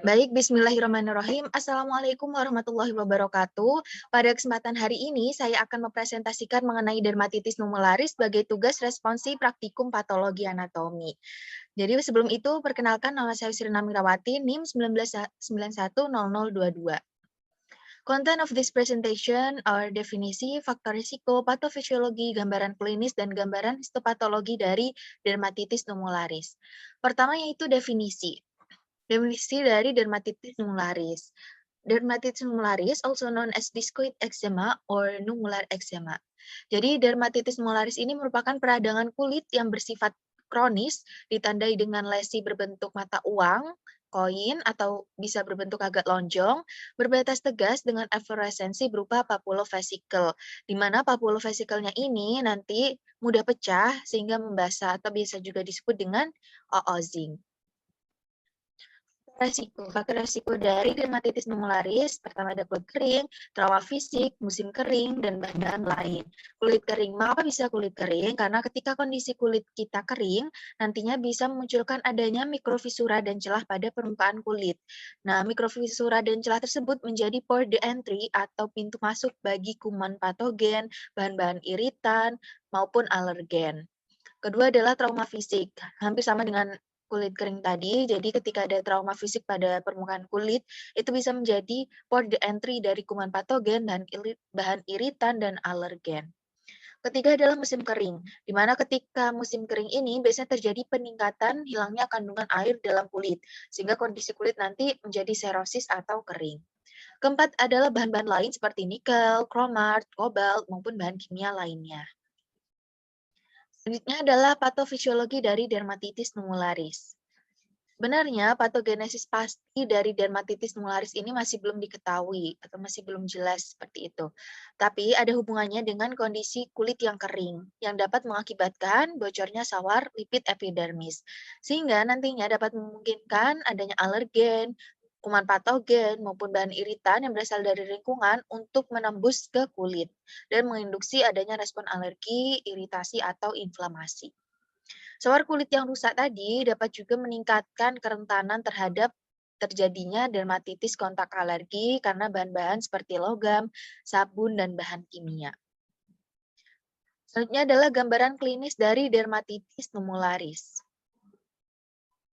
Baik, bismillahirrahmanirrahim. Assalamualaikum warahmatullahi wabarakatuh. Pada kesempatan hari ini, saya akan mempresentasikan mengenai dermatitis numularis sebagai tugas responsi praktikum patologi anatomi. Jadi sebelum itu, perkenalkan nama saya Sri Namirawati, NIM 19910022. Content of this presentation are definisi, faktor risiko, patofisiologi, gambaran klinis, dan gambaran histopatologi dari dermatitis numularis. Pertama yaitu definisi. Definisi dari dermatitis numularis. Dermatitis numularis, also known as discoid eczema or nummular eczema. Jadi dermatitis numularis ini merupakan peradangan kulit yang bersifat kronis, ditandai dengan lesi berbentuk mata uang, koin, atau bisa berbentuk agak lonjong, berbatas tegas dengan efloresensi berupa papulofesikel, di mana papulofesikelnya ini nanti mudah pecah sehingga membasah atau bisa juga disebut dengan oozing. Faktor resiko dari dermatitis numularis, pertama ada kulit kering, trauma fisik, musim kering, dan bahan-bahan lain. Kulit kering, mengapa bisa kulit kering? Karena ketika kondisi kulit kita kering, nantinya bisa memunculkan adanya mikrofisura dan celah pada permukaan kulit. Nah, mikrofisura dan celah tersebut menjadi port de entry atau pintu masuk bagi kuman patogen, bahan-bahan iritan, maupun alergen. Kedua adalah trauma fisik, hampir sama dengan kulit kering tadi, jadi ketika ada trauma fisik pada permukaan kulit, itu bisa menjadi port de entry dari kuman patogen dan bahan iritan dan alergen. Ketiga adalah musim kering, di mana ketika musim kering ini biasanya terjadi peningkatan hilangnya kandungan air dalam kulit, sehingga kondisi kulit nanti menjadi serosis atau kering. Keempat adalah bahan-bahan lain seperti nikel, kromart, kobalt, maupun bahan kimia lainnya. Selanjutnya adalah patofisiologi dari dermatitis numularis. Sebenarnya patogenesis pasti dari dermatitis numularis ini masih belum diketahui atau masih belum jelas seperti itu. Tapi ada hubungannya dengan kondisi kulit yang kering yang dapat mengakibatkan bocornya sawar lipid epidermis. Sehingga nantinya dapat memungkinkan adanya alergen, kuman patogen maupun bahan iritan yang berasal dari lingkungan untuk menembus ke kulit dan menginduksi adanya respon alergi, iritasi atau inflamasi. Sawar kulit yang rusak tadi dapat juga meningkatkan kerentanan terhadap terjadinya dermatitis kontak alergi karena bahan-bahan seperti logam, sabun, dan bahan kimia. Selanjutnya adalah gambaran klinis dari dermatitis numularis.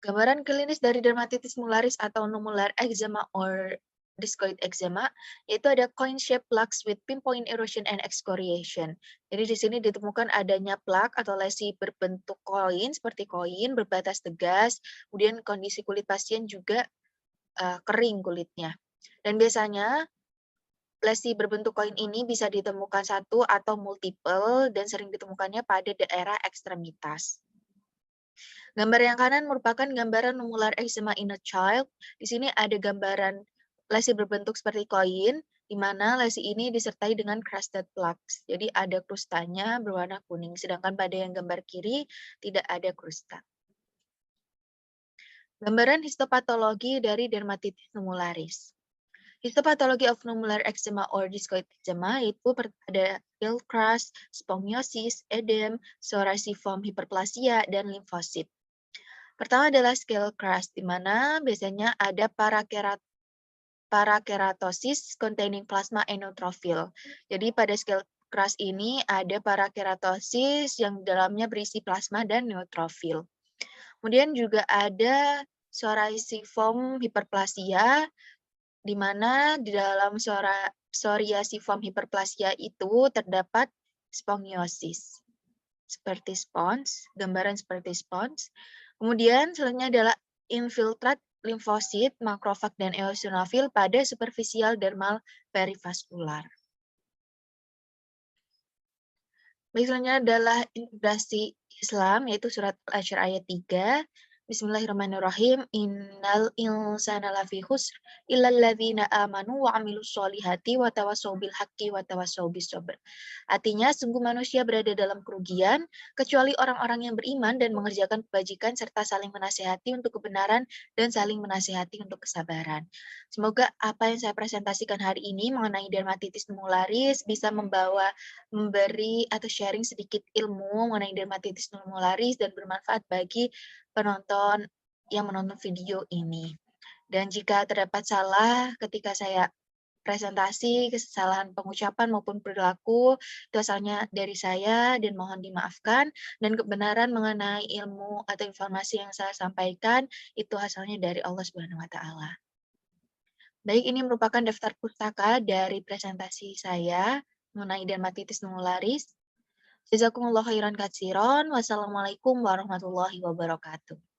Gambaran klinis dari dermatitis numularis atau nummular eczema or discoid eczema, yaitu ada coin-shaped plaques with pinpoint erosion and excoriation. Jadi di sini ditemukan adanya plak atau lesi berbentuk koin, seperti koin, berbatas tegas, kemudian kondisi kulit pasien juga kering kulitnya. Dan biasanya lesi berbentuk koin ini bisa ditemukan satu atau multiple dan sering ditemukannya pada daerah ekstremitas. Gambar yang kanan merupakan gambaran nummular eczema in a child. Di sini ada gambaran lesi berbentuk seperti koin, di mana lesi ini disertai dengan crusted plaques. Jadi ada krustanya berwarna kuning, sedangkan pada yang gambar kiri tidak ada krusta. Gambaran histopatologi dari dermatitis numularis. Histopatology of nummular eczema or discoid eczema itu ada pale crust, spongiosис, edem, psoriasiform hiperplasia, dan limfosit. Pertama adalah scale crust, di mana biasanya ada parakeratosis containing plasma and neutrophil. Jadi pada scale crust ini ada parakeratosis yang dalamnya berisi plasma dan neutrophil. Kemudian juga ada psoriasiform hiperplasia, di mana di dalam psoriasiform hiperplasia itu terdapat spongiosis. Seperti spons, gambaran seperti spons. Kemudian selanjutnya adalah infiltrat limfosit, makrofag, dan eosinofil pada superficial dermal perivaskular. Selanjutnya adalah integrasi Islam, yaitu surat Al-Asyr ayat 3. Bismillahirrahmanirrahim. Innal insana lafi khusr illal ladzina amanu wa amilus solihati wa tawassaw bil haqqi wa tawassaw bis sabr. Artinya, sungguh manusia berada dalam kerugian kecuali orang-orang yang beriman dan mengerjakan kebajikan serta saling menasihati untuk kebenaran dan saling menasihati untuk kesabaran. Semoga apa yang saya presentasikan hari ini mengenai dermatitis numularis bisa memberi atau sharing sedikit ilmu mengenai dermatitis numularis dan bermanfaat bagi penonton yang menonton video ini. Dan jika terdapat salah ketika saya presentasi, kesalahan pengucapan maupun perilaku, itu asalnya dari saya dan mohon dimaafkan, dan kebenaran mengenai ilmu atau informasi yang saya sampaikan, itu asalnya dari Allah Subhanahu wa taala. Baik, ini merupakan daftar pustaka dari presentasi saya mengenai dermatitis nulularis. Jazakumullah khairan katsiron. Wassalamualaikum warahmatullahi wabarakatuh.